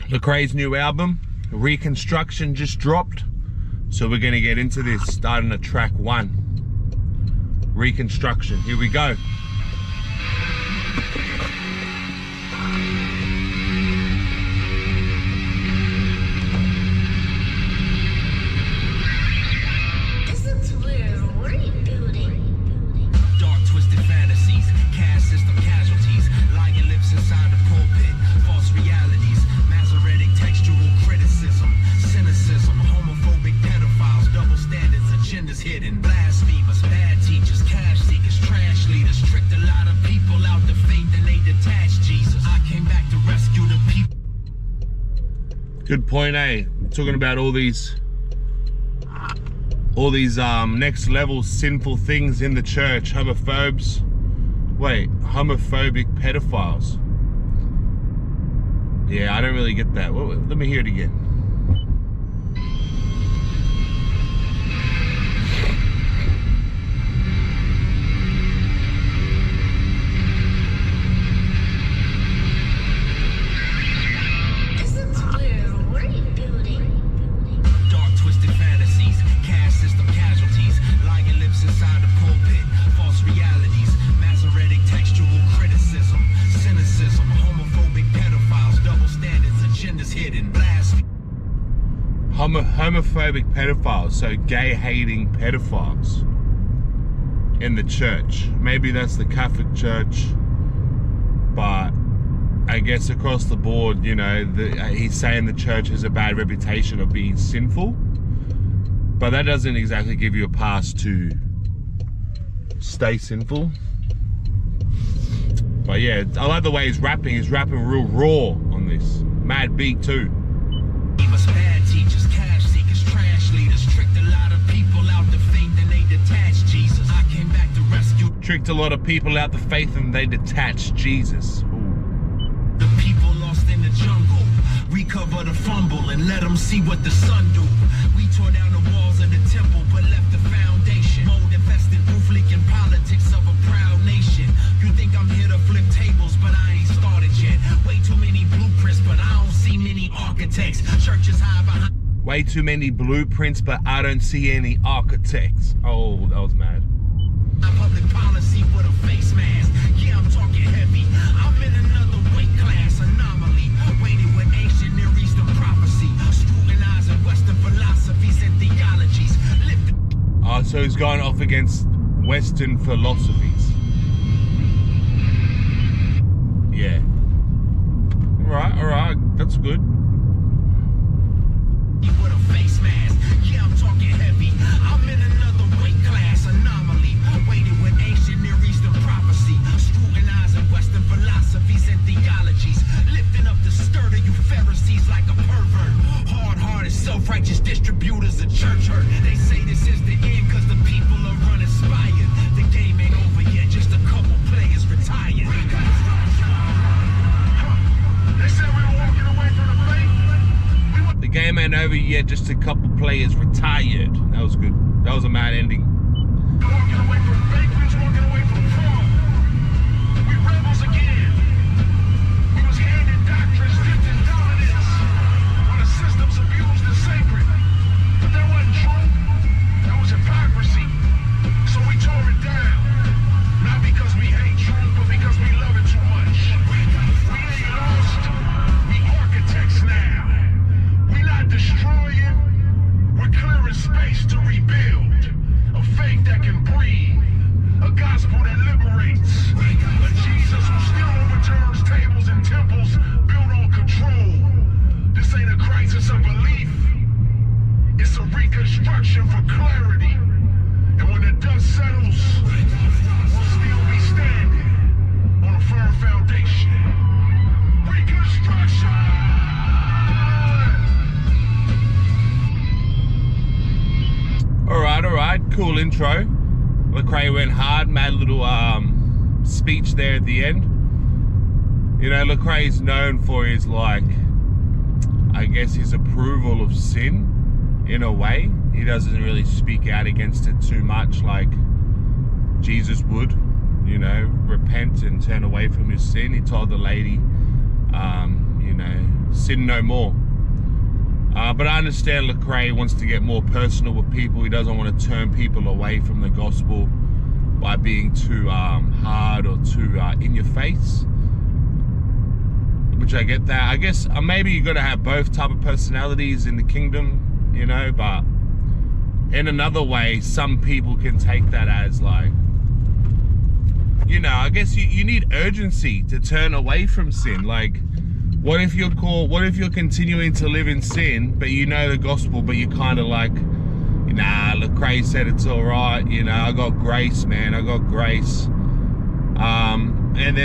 Lecrae's new album, Reconstruction, just dropped. So we're gonna get into this, starting at track 1. Reconstruction, here we go. Good point, eh? Talking about all these next level sinful things in the church. Homophobic pedophiles. Yeah, I don't really get that. Let me hear it again. Homophobic pedophiles, so gay-hating pedophiles in the church. Maybe that's the Catholic Church, but I guess across the board, you know, he's saying the church has a bad reputation of being sinful, but that doesn't exactly give you a pass to stay sinful. But yeah, I like the way he's rapping. He's rapping real raw on this. Mad beat too. Bad teachers, cash seekers, trash leaders, tricked a lot of people out the faith and they detached Jesus. I came back to rescue. Tricked a lot of people out the faith and they detached Jesus. Ooh. The people lost in the jungle. Recover the fumble and let them see what the sun do. We tore down the walls of the temple but left the foundation. Mold infested, roof leaking politics of a proud nation. You think I'm here to flip tables, but I ain't started yet. Way too many blueprints, but I don't see many architects. Churches high behind. Way too many blueprints, but I don't see any architects. Oh, that was mad. Public policy with a face mask. Yeah, I'm talking heavy. I'm in another weight class anomaly. Waiting with ancient Near Eastern prophecy. Scrutinizing Western philosophies and theologies. Oh, so he's going off against Western philosophies. Yeah. Alright, that's good. With a face mask. Yeah, I'm talking heavy. I'm in another weight class anomaly. Waiting with ancient Near Eastern prophecy. Scrutinizing Western philosophies and theologies. Lifting up the skirt of you Pharisees like a pervert. Hard-hearted, self-righteous distributors of church hurt. They say this is the end cause the people are uninspired. The game ain't over yet, just a couple players retired. They said we were walking away from the faith. The game ain't over yet, just a couple players retired. That was good. That was a mad ending. Walking away from faith, we was walking away from fraud. We rebels again. We was handed doctrines dipped in dominance. While the systems abused the sacred. But that wasn't true. That was hypocrisy. So we tore it down. Not because we hate truth, but because we love it too much. We ain't lost. We architects now. We're not destroying, we're clearing space to rebuild. A faith that can breathe, a gospel that liberates, a Jesus who still overturns tables and temples built on control. This ain't a crisis of belief, it's a reconstruction for clarity. And when the dust settles, we'll still be standing on a firm foundation. Reconstruction! Alright, cool intro. Lecrae went hard, mad little speech there at the end. You know, Lecrae's known for his, like, I guess his approval of sin, in a way. He doesn't really speak out against it too much like Jesus would, you know, repent and turn away from his sin. He told the lady, you know, sin no more. But I understand Lecrae wants to get more personal with people. He doesn't want to turn people away from the gospel by being too hard or too in your face, which I get that. I guess maybe you're gonna have both type of personalities in the kingdom, you know, but in another way, some people can take that as like, you know, I guess you need urgency to turn away from sin. Like, what if you're continuing to live in sin, but you know the gospel, but you're kind of like, nah, Lecrae said it's all right, you know, I got grace, man, I got grace. And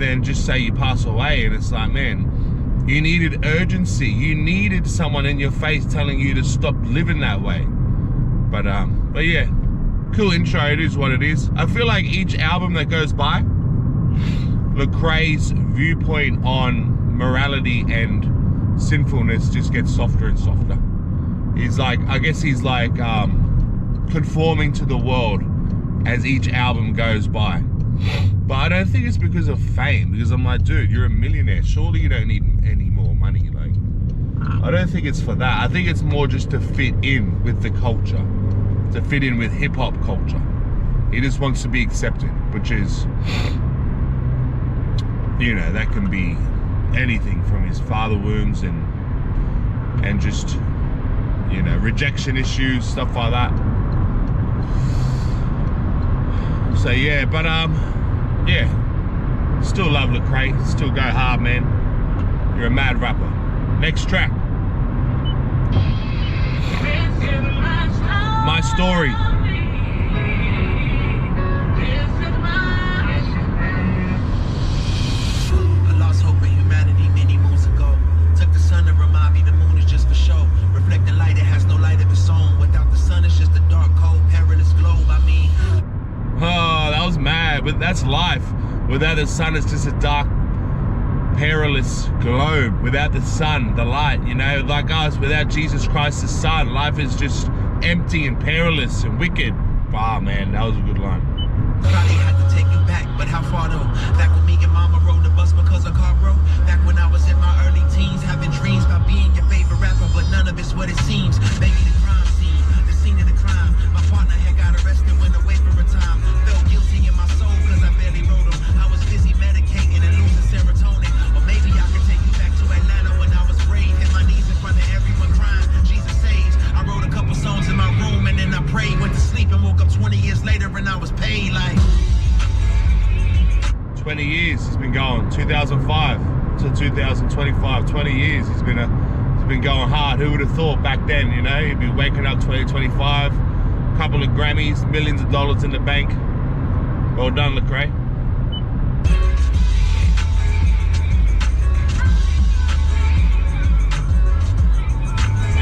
then just say you pass away, and it's like, man, you needed urgency. You needed someone in your face telling you to stop living that way. But yeah, cool intro. It is what it is. I feel like each album that goes by, Lecrae's viewpoint on morality and sinfulness just gets softer and softer. He's like, I guess he's like conforming to the world as each album goes by. But I don't think it's because of fame, because I'm like, dude, you're a millionaire. Surely you don't need any more money. Like, I don't think it's for that. I think it's more just to fit in with the culture, to fit in with hip hop culture. He just wants to be accepted, which is, you know, that can be anything from his father wounds and just, you know, rejection issues, stuff like that. So yeah, but yeah, still love Lecrae, still go hard, man. You're a mad rapper. Next track, My Story. I lost hope in humanity many moons ago. Took the sun to remind me the moon is just for show. Reflecting light, it has no light of its own. Without the sun, it's just a dark, cold, perilous globe. I mean, oh, that was mad, but that's life. Without the sun, it's just a dark, perilous globe. Without the sun, the light, you know, like us, without Jesus Christ the Son, life is just empty and perilous and wicked. Ah, man, that was a good line. probably had to take you back, but how far though? Back when me and mama rode the bus because a car broke. Back when I was in my early teens, having dreams about being your favorite rapper, but none of it's what it seems. Baby, the crime scene, the scene of the crime. My partner had got arrested, went away for a time. Felt guilty in my soul cause I barely wrote him. I was busy medicating and losing serotonin. Or maybe I could take you back to Atlanta when I was brave. Hit my knees in front of everyone crying, Jesus saves. I wrote a couple songs in my room and then I prayed. Went to sleep and woke up 20 years later and I was paid like 20 years he's been going, 2005 to 2025, 20 years he's been going hard. Who would have thought back then, you know, he'd be waking up 2025, couple of Grammys, millions of dollars in the bank. Well done, Lecrae.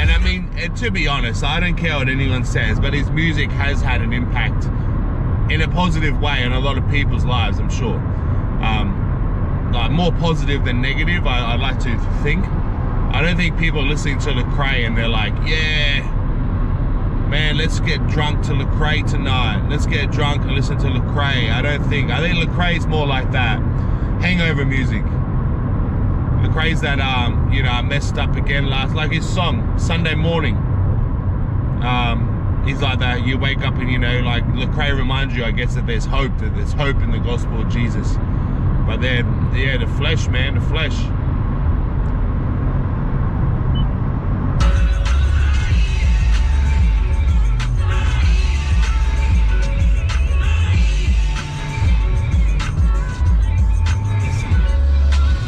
And I mean, to be honest, I don't care what anyone says, but his music has had an impact in a positive way on a lot of people's lives, I'm sure. Like more positive than negative, I'd like to think. I don't think people are listening to Lecrae and they're like, yeah, man, let's get drunk to Lecrae tonight. Let's get drunk and listen to Lecrae. I think Lecrae's more like that hangover music. Lecrae's that, you know, I messed up again like his song, Sunday Morning. He's like that, you wake up and, you know, like Lecrae reminds you, I guess, that there's hope in the gospel of Jesus. But then, yeah, the flesh, man, the flesh.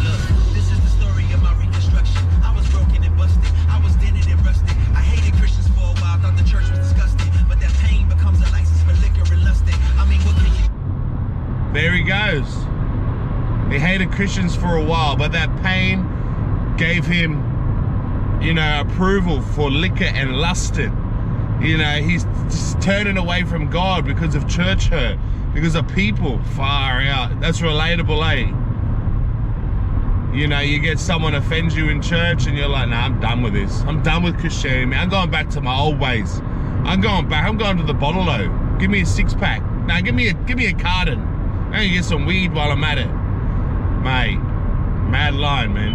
Look, this is the story of my reconstruction. I was broken and busted. I was dented and rusted. I hated Christians for a while, thought the church was disgusting. But that pain becomes a license for liquor and lusting. I mean, what can you... There he goes. He hated Christians for a while, but that pain gave him, you know, approval for liquor and lusting. You know, he's just turning away from God because of church hurt, because of people. Far out. That's relatable, eh? You know, you get someone offends you in church and you're like, nah, I'm done with this. I'm done with Christianity, man. I'm going back to my old ways. I'm going back. I'm going to the bottle-o. Give me a six-pack. Nah, give me a carton. I'm gonna get some weed while I'm at it. Mate, mad line, man.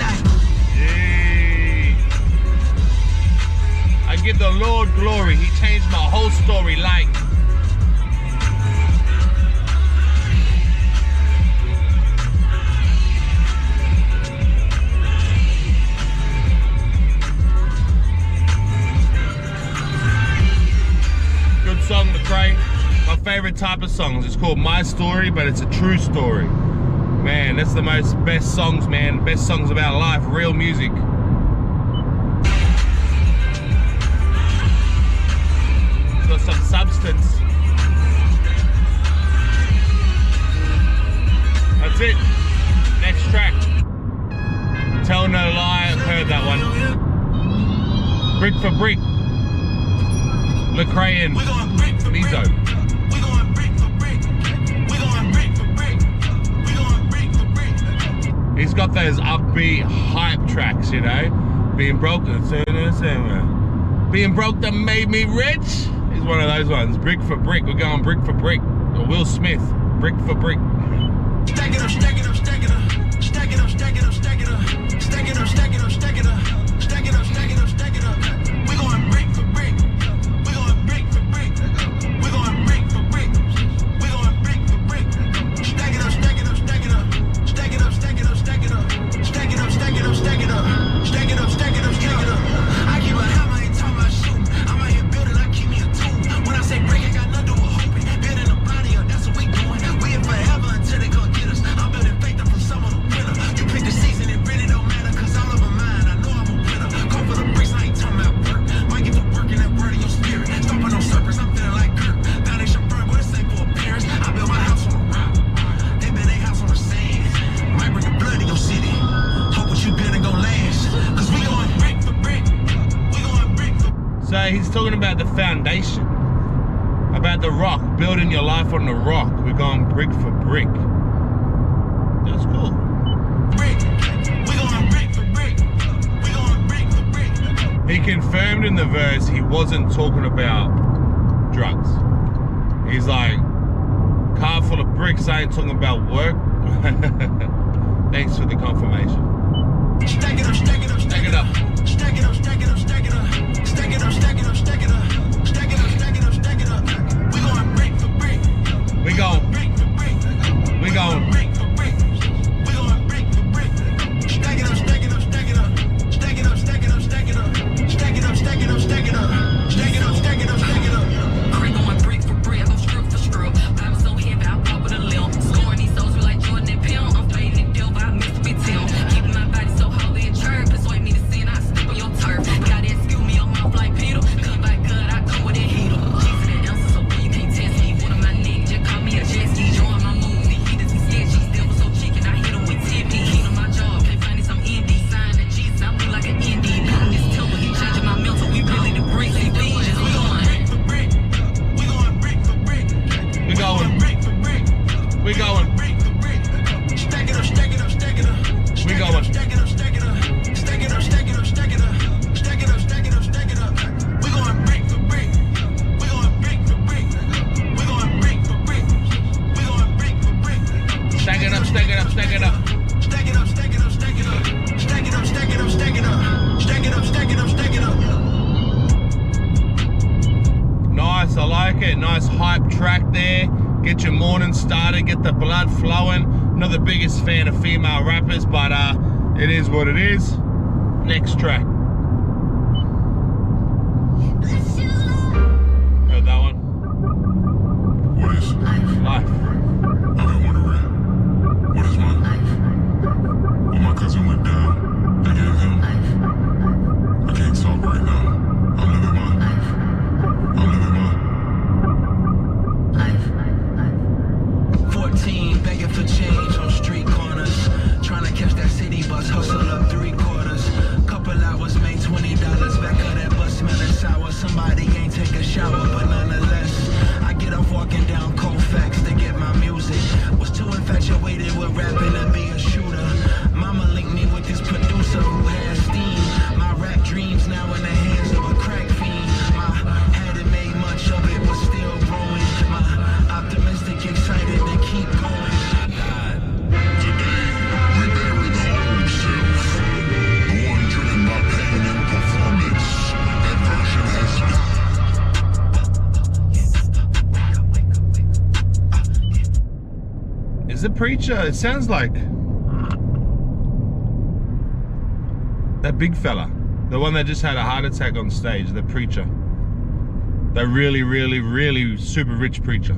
like. Yay. I give the Lord glory. He changed my whole story like. Good song, Lecrae. My favorite type of songs. It's called My Story, but it's a true story. Man, that's the best songs, man. Best songs about life, real music. It's got some substance. That's it. Next track. Tell No Lie, I've heard that one. Brick for Brick. Lecrae and Mizo. He's got those upbeat hype tracks, you know. Being broke that made me rich. He's one of those ones. Brick for Brick. We're going Brick for Brick. Or Will Smith. Brick for Brick. Stack it up, stack it up, stack it up. Stack it up, stack it up, stack it up. Stack it up, stack it up, stack it up. Stack it up, stack it up, stack it up. We're going brick for brick. We're going brick for brick. We're going brick for brick. We're going brick for brick. Stack it up, stack it up, stack it up. Stack it up, stack it up, stack it up. Stack it up, stack it up, stack it up. Stack it up, stack it up, stack it up. I keep a hammer, ain't talking about shooting. I'm out here building, I keep me a tool. When I say break, I got nothing to do with hoping. Building a body up, that's what we doing. We here forever until they come get us. I'm building faith up from summer to winter. You pick the season, it really don't matter, cause all of them mine. I know I'm a winner. Call for the bricks, I ain't talking about work. Might get to work in that word in your spirit. Stomping on serpents, I'm feeling like Kirk. Foundation firm, but this ain't for appearance. I built my house on a rock. They built their house on the sand. Might bring the blood in your city. Hope what you building gon' last. Cause we going brick for brick. We going brick for So he's talking about the foundation. About the rock. Building your life on the rock. We're going brick for brick. That's cool. brick. We going brick for brick. We going brick for brick. He confirmed in the verse he wasn't talking about drugs. He's like, car full of bricks, I ain't talking about work. Thanks for the confirmation. Stack it up, stack it up, Stack it up. Stack it up, stack it up, stack it up. Stack it up, stack it up, stack it up. Stack it up, stack it up, stack it up. We going brick for brick. We going. Brick for brick. We going. Brick for brick. We going brick for brick. Stack it up, stack it up, stack it up. Stack it up, stack it up, stack it up. Stack it up, stack it up, stack it up. Stack it up, stack it up, stack it up. Craig going brick for brick, I'm strip for strip. I'm so heavy, I walk with a limp. Scoring these souls like Jordan and Pill. I'm fading and Dill by Mr. Big Tim. Keeping my body so holy and church. Persuade me to sin, I step on your turf. Gotta excuse me, your mouth like Peter. Cut by cut, I come with a heater. Keys to the answer, so boy, you can't test me. One of my niggas just call me a jet ski. Join my moves, these heaters and sketchy. Still was so chicken, I hit him with Tiffany. Heat on my job, can't find it some indie. Sign the Jesus, I move like an indie. Putting this temple, he changing my mental. We really the bricks, they visions. We going Brick for brick. We going brick for brick. We going. Brick for brick. We going. Brick for brick. Stack it up, stack it up, stack it up. We going. Stack it up, stack it up. Stack it up, stack it up, stack it up. Stack it up, stack it up, stack it up. We going brick for brick. We going brick for brick. We going brick for brick. We going brick for brick. Stack it up, stack it up, stack it up. Stack it up, stack it up, stack it up. Stack it up, stack it up, stack it up. Stack it up, stack it up, stack it up. Nice, I like it. Nice hype track there. Get your morning started, get the blood flowing. Not the biggest fan of female rappers, but it is what it is. Next track. Heard that one? What is Life. I've been wondering, what is mine? When my cousin went down, they gave him. I can't talk right now. I'm living mine. I'm living mine. 14 begging for change on street corners. Trying to catch that city bus, hustle up 3/4. Couple hours, make $20. Back of that bus smelling sour. Somebody ain't take a shower, but nonetheless, I get off walking down Colfax to get preacher? It sounds like that big fella, the one that just had a heart attack on stage, the preacher. That really super rich preacher.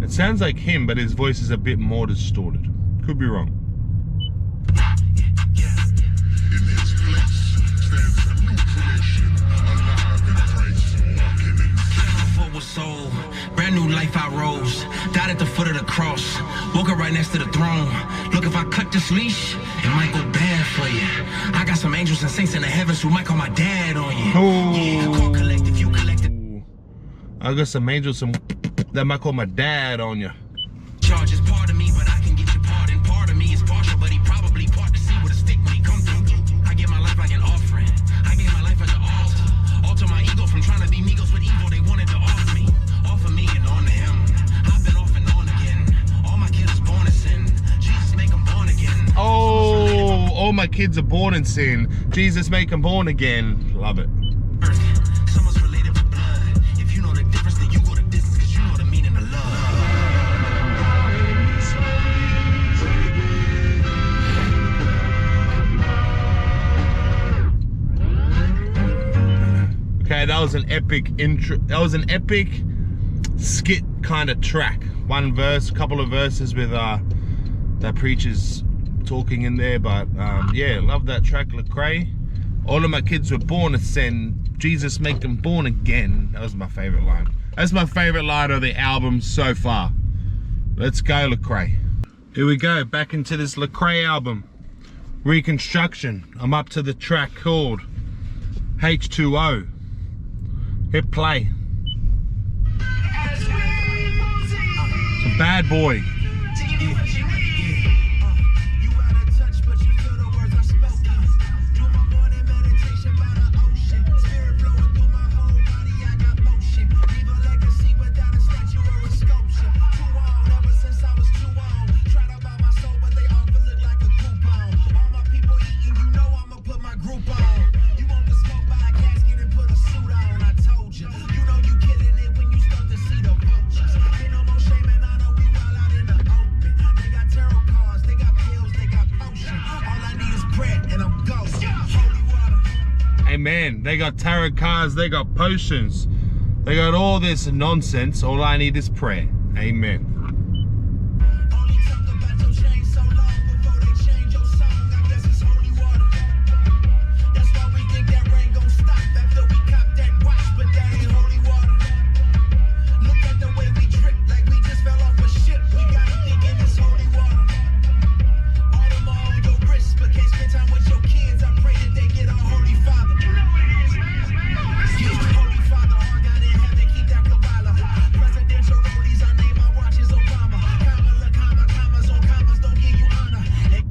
It sounds like him, but his voice is a bit more distorted. Could be wrong. In his place stands a new creation, alive in Christ, walking in For was soul, brand new life I rose. Died at the foot of the cross, woke up right next to the throne. Look, if I cut this leash, it might go bad for you. I got some angels and saints in the heavens who might call my dad on you. Yeah, call collect if you collected. I got some angels that might call my dad on you. Charge is part of me, but I can get your pardon. Part of me is partial, but he probably part to see with a stick when he come through. I give my life like an offering. I gave my life as an altar. Alter my ego from trying to be Migos with evil they wanted to offer me. Offer me and on to him. I've been off and on again. All my kids born in sin. Jesus make them born again. Oh, all my kids are born in sin. Jesus make them born again. Love it. Someone's related to blood. If you know the difference, then you go the distance, cause you know the meaning of love. Okay, that was an epic intro. That was an epic skit kind of track. One verse, couple of verses with that preacher's talking in there. But yeah, love that track, Lecrae. All of my kids were born in sin. Jesus make them born again. That was my favorite line. That's my favorite line of the album so far. Let's go, Lecrae. Here we go, back into this Lecrae album, Reconstruction. I'm up to the track called H2O. Hit play. It's a bad boy. Amen. They got tarot cards, they got potions, they got all this nonsense. All I need is prayer. Amen.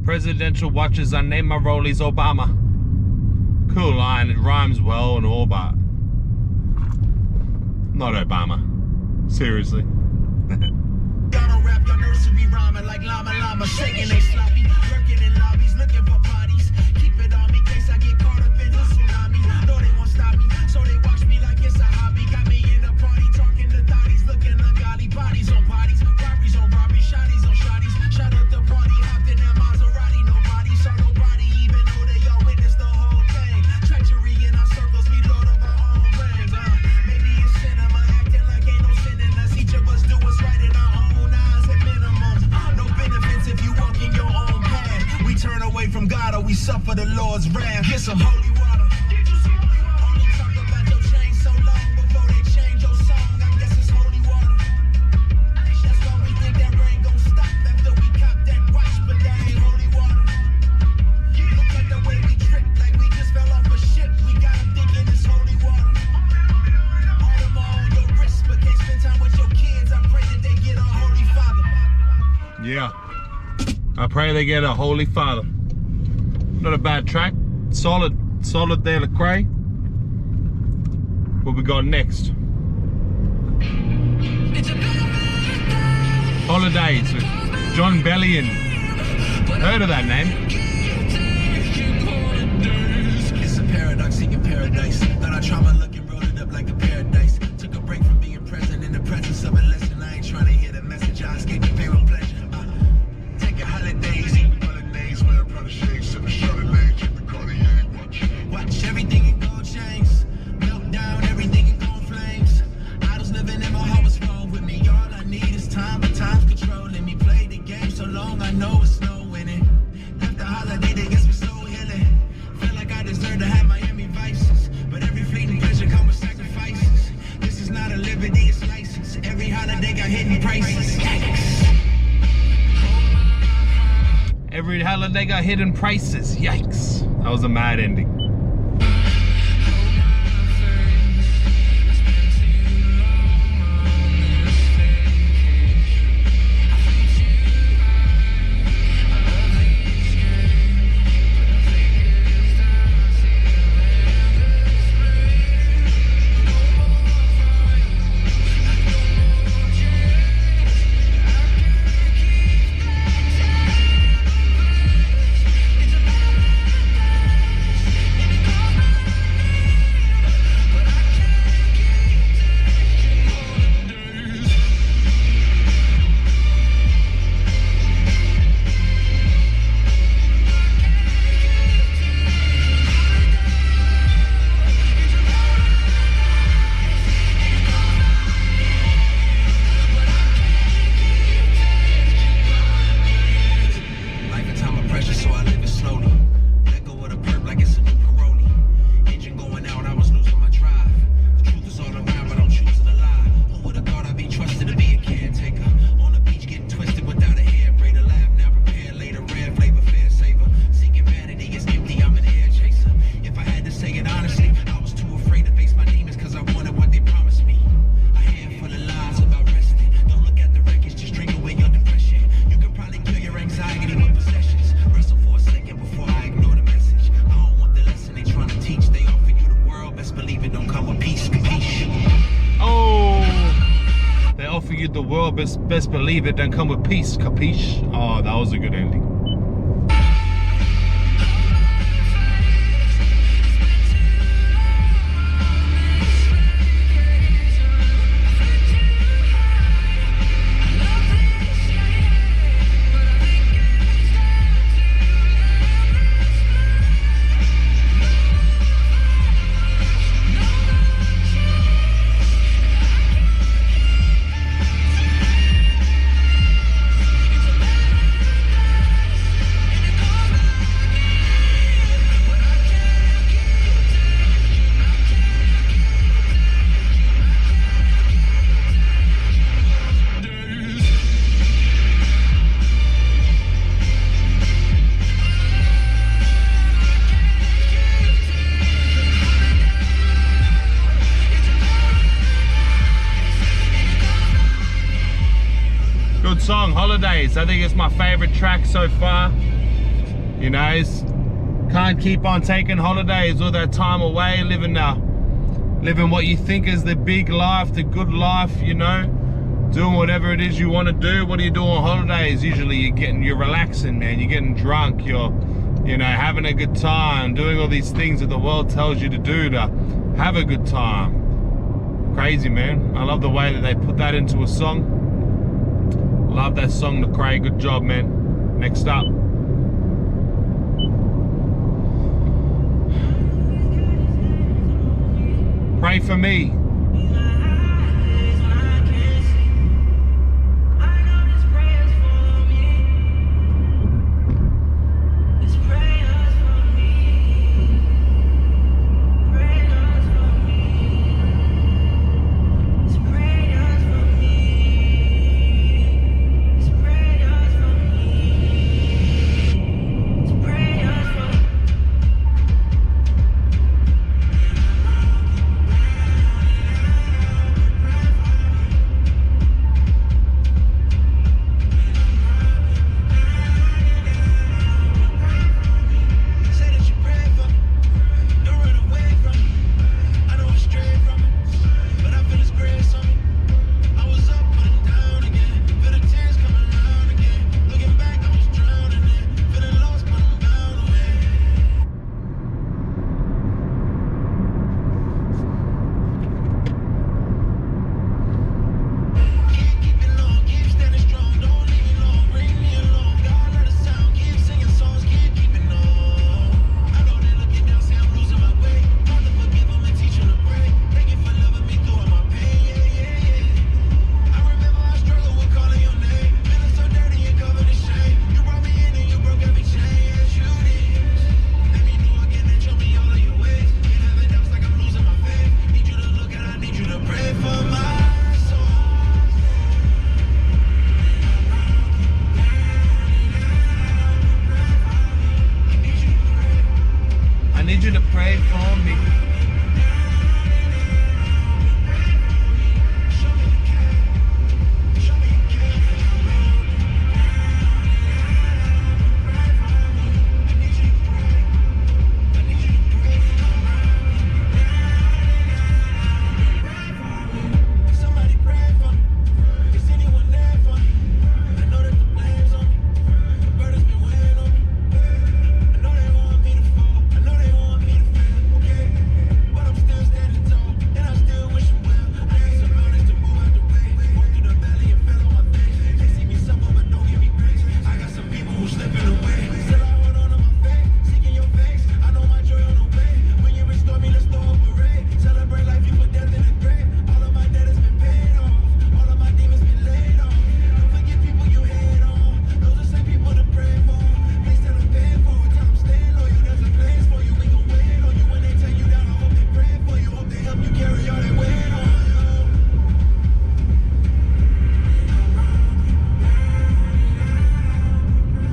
Presidential watches, I name my rollies Obama. Cool line, it rhymes well and all, but not Obama. Seriously. Y'all rap your nursery rhyming like llama llama, shaking they sloppy, lurking in lobbies, looking for parties. Keep it on me, case I get caught up in the tsunami. No, they won't stop me, so they watch me like it's a hobby. Got me in the party, talking to thotties, looking at golly bodies on bodies, robberies on robberies, shotties on shotties. Shut up the party, hopped in that Maserati. Nobody saw nobody, even though they all witnessed the whole thing. Treachery in our circles, we lord of our own rings. Maybe it's cinema, acting like ain't no sin in us. Each of us do what's right in our own eyes at minimum. No benefits if you walk in your own path. We turn away from God or we suffer the Lord's wrath. Get some holy water. Only talk about your chain so long before they change your song. I guess it's holy water. That's why we think that rain gon' stop after we cop that watch, but that ain't holy water. Look at the way we trip, like we just fell off a ship. We got them thinking it's holy water. All them on your wrist, but can't spend time with your kids. I pray that they get a holy father. Yeah. I pray they get a holy father. Not a bad track. Solid there, Lecrae. What we got next? Holidays with John Bellion. Heard of that name? It's a paradox, seeking paradise. Thought I try my luck and rolled it up like a paradise. Took a break from being present in the presence of a lesson. I ain't trying to hear the message. I escaped the pain with pleasure. they got hidden prices. Yikes. That was a mad ending. The world, best believe it, don't come with peace, capiche? Oh, that was a good ending. Song, Holidays. I think it's my favorite track so far. You know, can't keep on taking holidays all that time away, living what you think is the big life, the good life, you know, doing whatever it is you want to do. What do you do on holidays? Usually you're relaxing, man. You're getting drunk, you're, you know, having a good time, doing all these things that the world tells you to do to have a good time. Crazy, man. I love the way that they put that into a song. Love that song, Lecrae. Good job, man. Next up. Pray for me. need you to pray for me.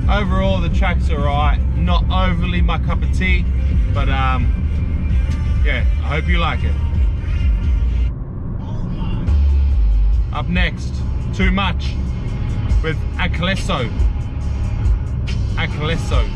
Overall, the track's alright. Not overly my cup of tea, but yeah, I hope you like it. Up next, Too Much with Acalesso. Acalesso.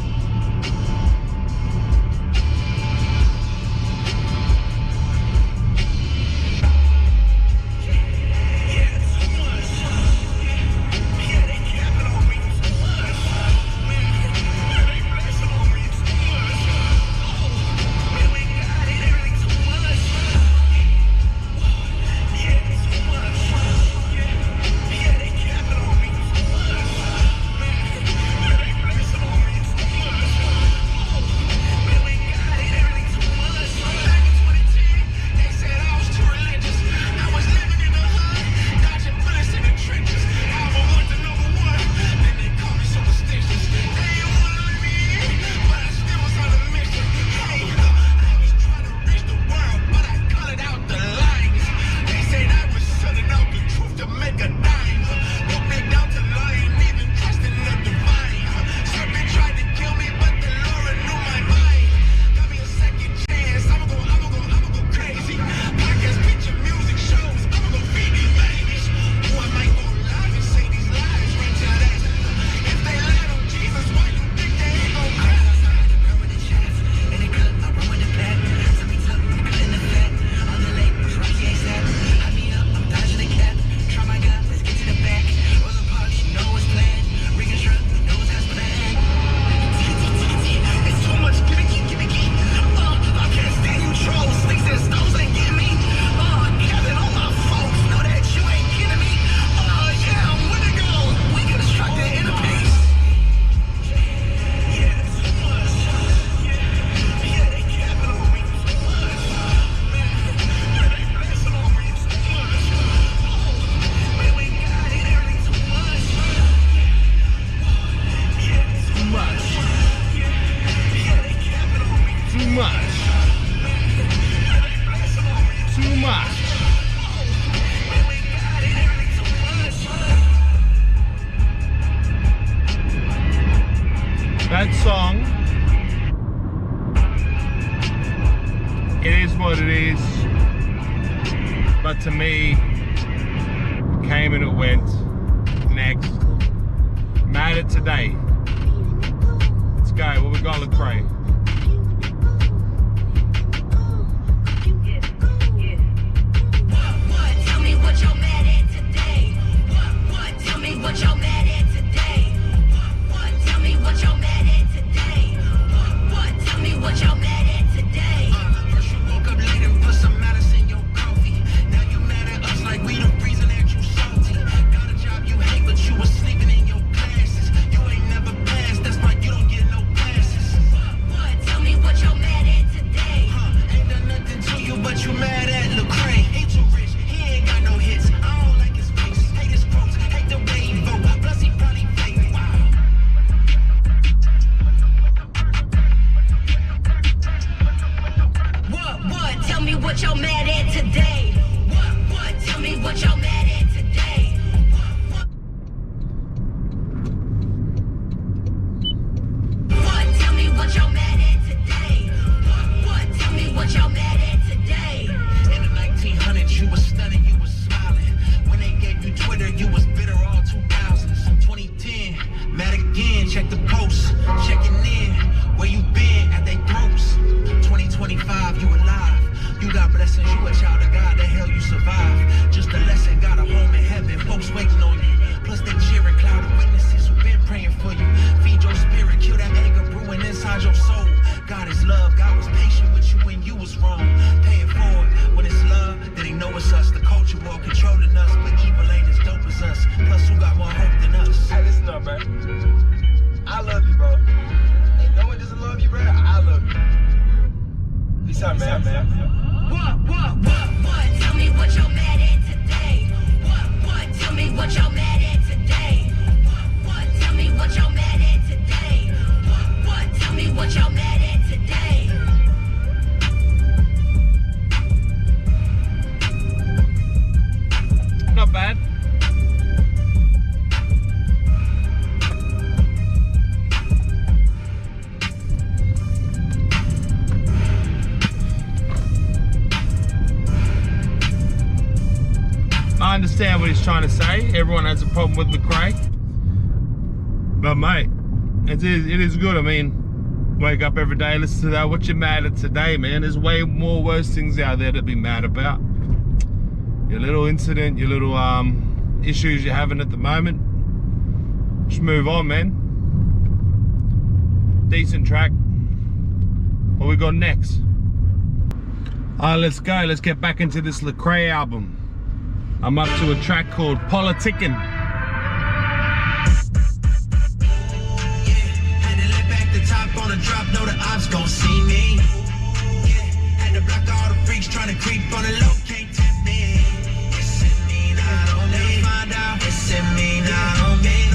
That song, it is what it is, but to me, came and it went. Next, Mad at Today. Let's go, what we got, Lecrae? Tell me what you're mad at today. Tell me what you're mad at today. Tell me what you're mad at today. Tell me what you're mad at today. First you woke up late and put some malice in your coffee. Now you mad at us like we the reason that you salty. Got a job you hate, but you was sleeping in your classes. You ain't never passed, that's why you don't get no passes. Tell me what you're mad at today. Ain't done nothing to you, but you mad at Lecrae. Ain't too rich, he ain't got no hits. I don't like his face, hate his quotes, hate the way he vote. Plus he probably fake. What? Tell me what you're mad at today. What? Tell me what you're mad at today. What? Tell me what you're mad at today. Peace out, man. What? Tell me what you're mad at today. What? Tell me what you're mad at today. What? Tell me what you're mad at today. What? Tell me what you're mad at today. Not bad. I understand what he's trying to say. Everyone has a problem with Lecrae. But mate, it is good. I mean, wake up every day, listen to that. What you mad at today, man? There's way more worse things out there to be mad about. Your little incident, your little issues you're having at the moment. Just move on, man. Decent track. What we got next? Alright, let's go. Let's get back into this Lecrae album. I'm up to a track called Politickin'. Had to let back the top on a drop, know the ops gon' see me. Had to block all the freaks trying to creep on the low, can't tempt me. It's in me, not on me. Find out. It's in me, not on me.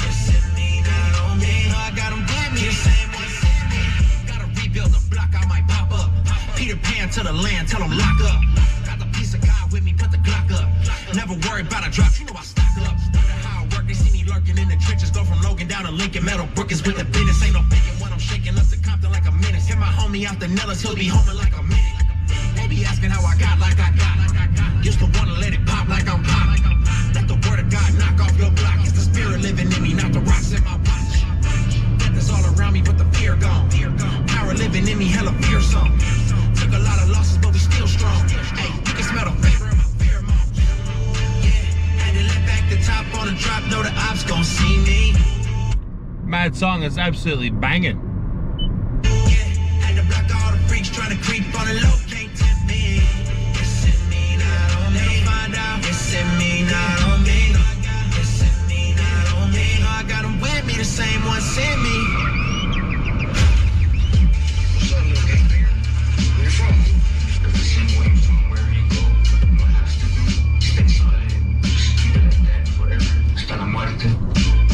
It's in me, not on me. I got them with me, the same ones in me. Gotta rebuild the block, I might pop up. Peter Pan to the land, tell them lock up. Got the piece of God with me, put the Glock up. Never worry about a drop, you know I stock up. Wonder how I work, they see me lurking in the trenches. Go from Logan down to Lincoln, Metal Brookings with the business. Ain't no faking when I'm shaking up the Compton like a menace. Hit my homie out the Nellis, he'll be home in like a minute. They be asking how I got like I got. Used to wanna let it pop like I'm pop. Let the word of God knock off your block. It's the spirit living in me, not the rocks in my watch. Death is all around me, but the fear gone. Power living in me, hella fearsome. Took a lot of losses, but we still strong. Hey, you can smell the flavor in my pheromones. Yeah, had to let back the top on the drop, know the ops gon' see me. Mad song, is absolutely banging. Yeah, had to block all the freaks trying to creep on the low, can't tempt me. It's in me, not on me. Find out. It's in me, not on me. It's in me, not on me. I got them with me, the same ones in me.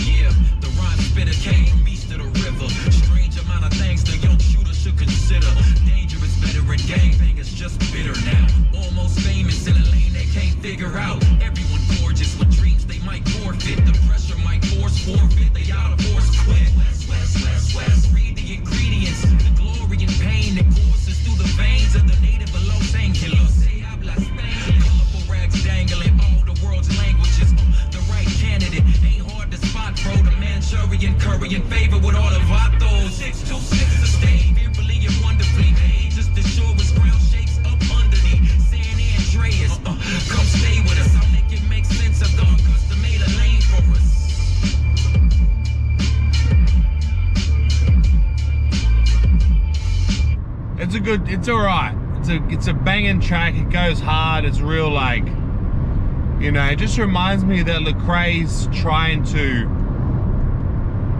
Yeah, the rhyme spitter came from east of the river. Strange amount of things the young shooter should consider. Dangerous veteran gangbangers just bitter now. Almost famous in a lane they can't figure out. Everyone gorgeous with dreams they might forfeit. The pressure might forfeit. They out of force quit. West. Read the ingredients. The glory and pain that courses through the veins of the native below painkillers. Colorful rags dangling all the world's languages. The right candidate ain't hard to spot, bro. The Manchurian curry in favor with all the vatos. 626 to stay fearfully and wonderfully made. Just the surest ground shakes up underneath San Andreas. Come stay with us. I'll make it make sense of God custom made a lane for us. It's alright. It's a banging track. It goes hard. It's real, like, you know, it just reminds me that Lecrae's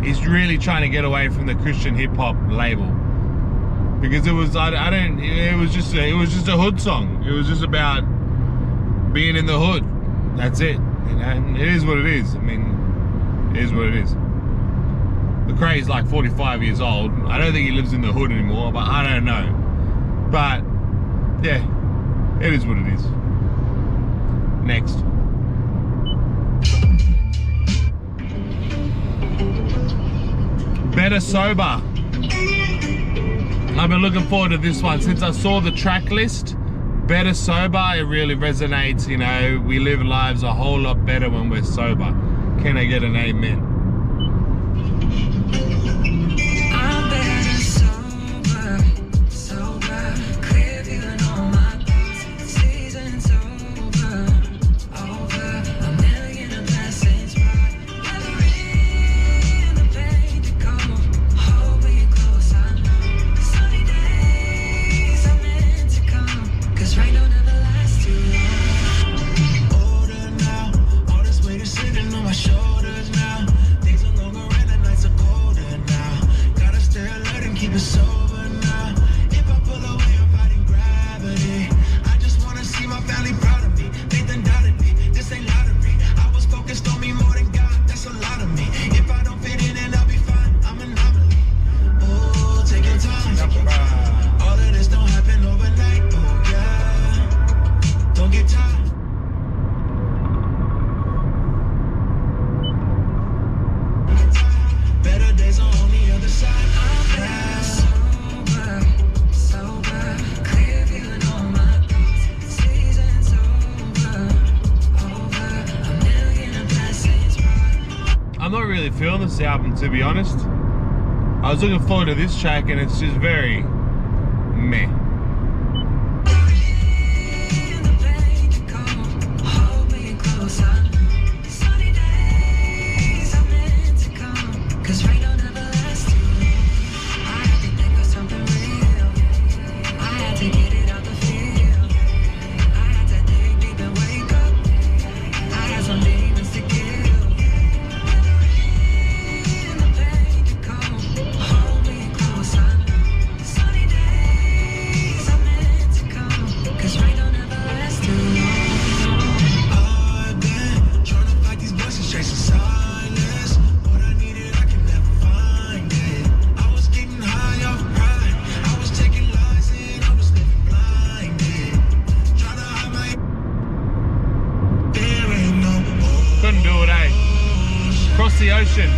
he's really trying to get away from the Christian hip hop label, because it was just a hood song. It was just about being in the hood. That's it. You know, it is what it is. I mean, it is what it is. Lecrae's like 45 years old. I don't think he lives in the hood anymore, but I don't know. But yeah, it is what it is. Next. Better Sober. I've been looking forward to this one since I saw the track list. Better Sober, it really resonates. You know, we live lives a whole lot better when we're sober. Can I get an amen? I'm better sober, clear viewing all my thoughts. Season's over, a million of blessings brought. Never in the pain to go. Hold me close, I know. Sunny days are meant to come, 'cause rain don't ever last too long. Older now, all this weight is sitting on my shoulders now. this album, to be honest. I was looking forward to this track, and it's just very meh. The ocean.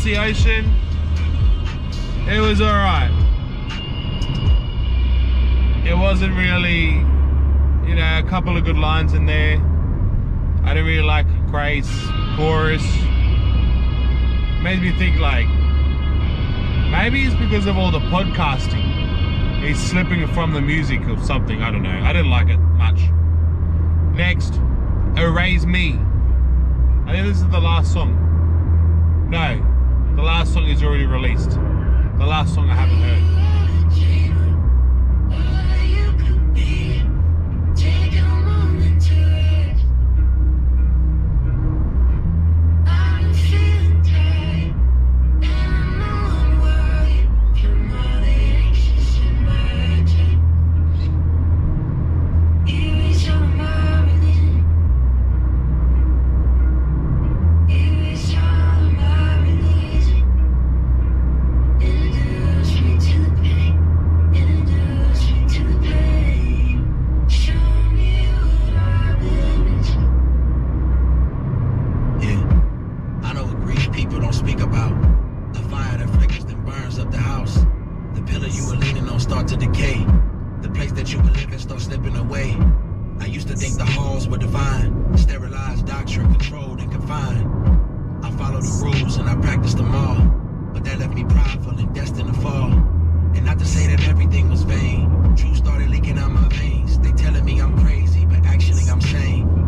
The ocean, it was alright. It wasn't really, you know, a couple of good lines in there. I didn't really like Lecrae's chorus. Made me think like, maybe it's because of all the podcasting. He's slipping from the music or something, I don't know. I didn't like it much. Next, Erase Me. I think this is the last song. No. The last song is already released. The last song I haven't heard.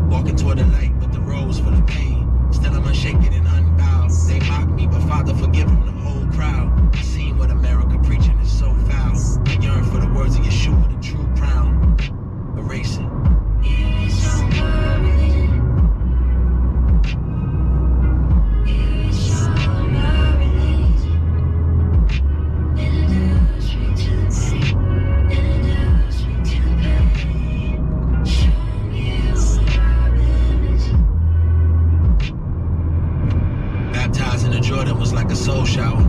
Walking toward the light, but the rose full of pain. Still I'm unshaken and unbowed. They mock me, but Father forgive them, the whole crowd. I seen what America preaching is so foul. I yearn for the words of Yeshua, the true crown. Erase it. Baptized in the Jordan was like a soul shower.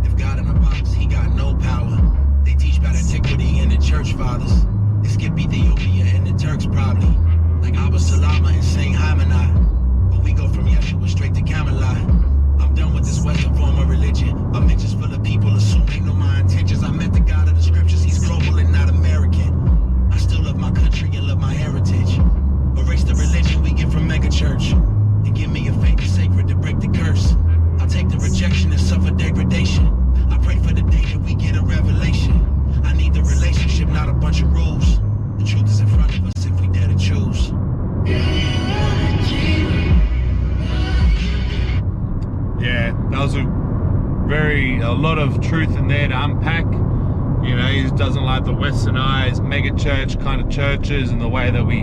If God in a box, he got no power. They teach about antiquity and the church fathers. They skip Ethiopia and the Turks probably. Like Abba Salama and Saint Hamanai. But we go from Yeshua straight to Camelot. I'm done with this Western form of religion. My mentions full of people assume they know my intentions. I met the God of the scriptures, he's global and not American. I still love my country and love my heritage. Erase the religion we get from megachurch. And give me a faith that's sacred to break the curse. I'll take the rejection and suffer degradation. I pray for the day that we get a revelation. I need the relationship, not a bunch of rules. The truth is in front of us if we dare to choose. Yeah, that was a lot of truth in there to unpack. You know, he doesn't like the westernized mega church kind of churches and the way that we,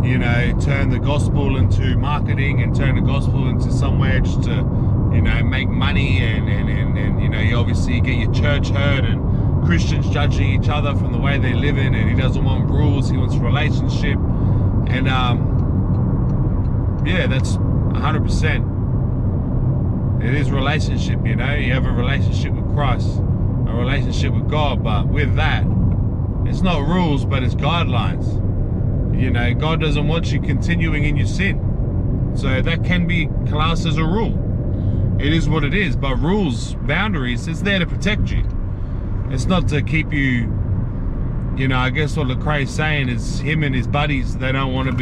you know, turn the gospel into marketing and turn the gospel into somewhere just to, you know, make money and you know, you obviously get your church hurt and Christians judging each other from the way they live in, and he doesn't want rules, he wants relationship. And yeah, that's 100%. It is relationship, you know. You have a relationship with Christ, a relationship with God, but with that, it's not rules, but it's guidelines. You know, God doesn't want you continuing in your sin. So that can be classed as a rule. It is what it is, but rules, boundaries, it's there to protect you. It's not to keep you, you know, I guess what Lecrae is saying is him and his buddies, they don't want to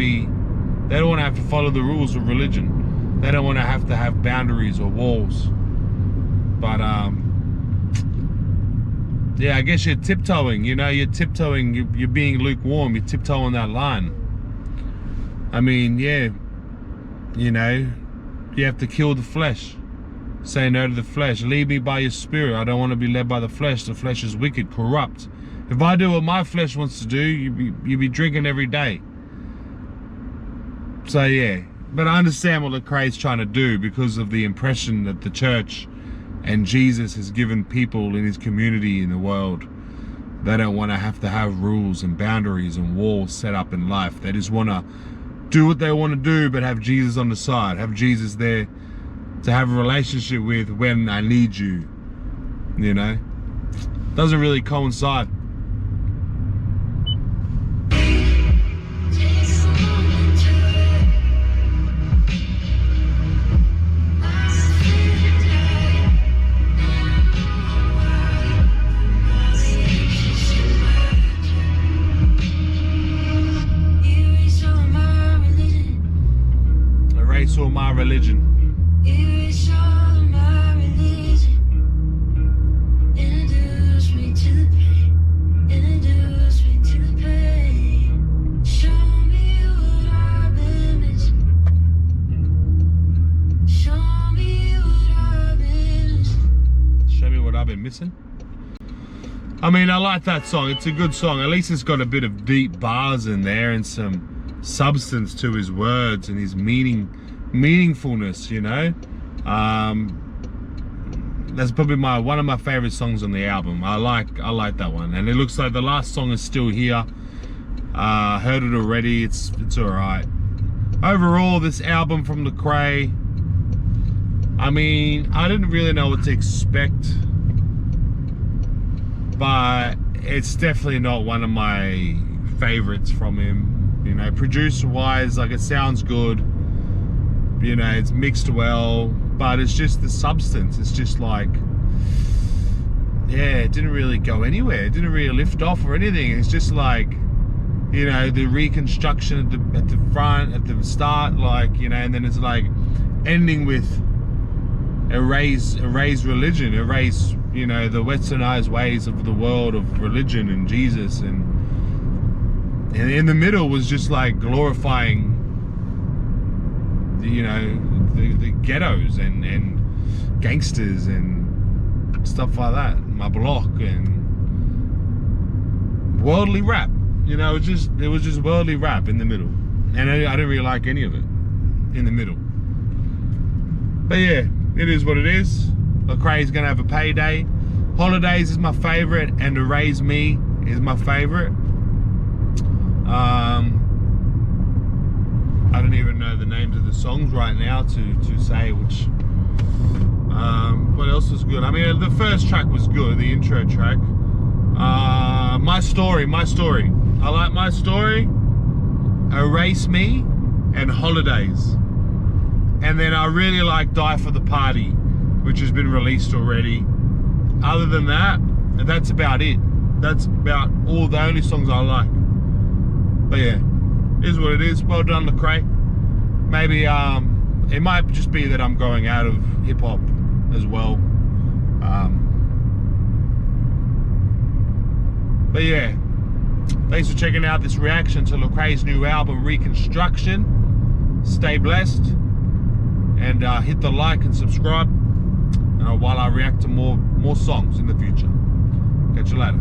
have to follow the rules of religion. They don't want to have boundaries or walls. But yeah, I guess you're tiptoeing, you know, you're being lukewarm, you're tiptoeing that line. I mean, yeah, you know, you have to kill the flesh. Say no to the flesh. Lead me by your spirit. I don't want to be led by the flesh. The flesh is wicked, corrupt. If I do what my flesh wants to do, you'd be drinking every day. So yeah, but I understand what Lecrae is trying to do because of the impression that the church and Jesus has given people in his community in the world. They don't want to have rules and boundaries and walls set up in life. They just want to do what they want to do, but have Jesus on the side, have Jesus there to have a relationship with when I need you, you know. Doesn't really coincide. Erase all my religion. Missing. I mean, I like that song. It's a good song. At least it's got a bit of deep bars in there and some substance to his words and his meaningfulness, you know. That's probably one of my favorite songs on the album. I like that one, and it looks like the last song is still here. Heard it already. It's all right. Overall, this album from Lecrae, I mean, I didn't really know what to expect, but it's definitely not one of my favorites from him. You know, producer wise, like, it sounds good, you know, it's mixed well, but it's just the substance. It's just like, yeah, it didn't really go anywhere. It didn't really lift off or anything. It's just like, you know, the reconstruction at the front, at the start, like, you know, and then it's like ending with erase religion, erase, you know, the westernized ways of the world of religion and Jesus, and in the middle was just like glorifying you know, the ghettos and gangsters and stuff like that, my block, and worldly rap. You know, it was just worldly rap in the middle, and I didn't really like any of it in the middle. But yeah, it is what it is. Lecrae's gonna have a payday. Holidays is my favorite, and To Raise Me is my favorite. I don't even know the names of the songs right now to say which. What else was good? I mean, the first track was good, the intro track. My Story. I like My Story, Erase Me, and Holidays. And then I really like Die for the Party, which has been released already. Other than that, that's about it. That's about all the only songs I like. But yeah, it is what it is. Well done, Lecrae. Maybe it might just be that I'm going out of hip hop as well. But yeah, thanks for checking out this reaction to Lecrae's new album, Reconstruction. Stay blessed, and hit the like and subscribe while I react to more songs in the future. Catch you later.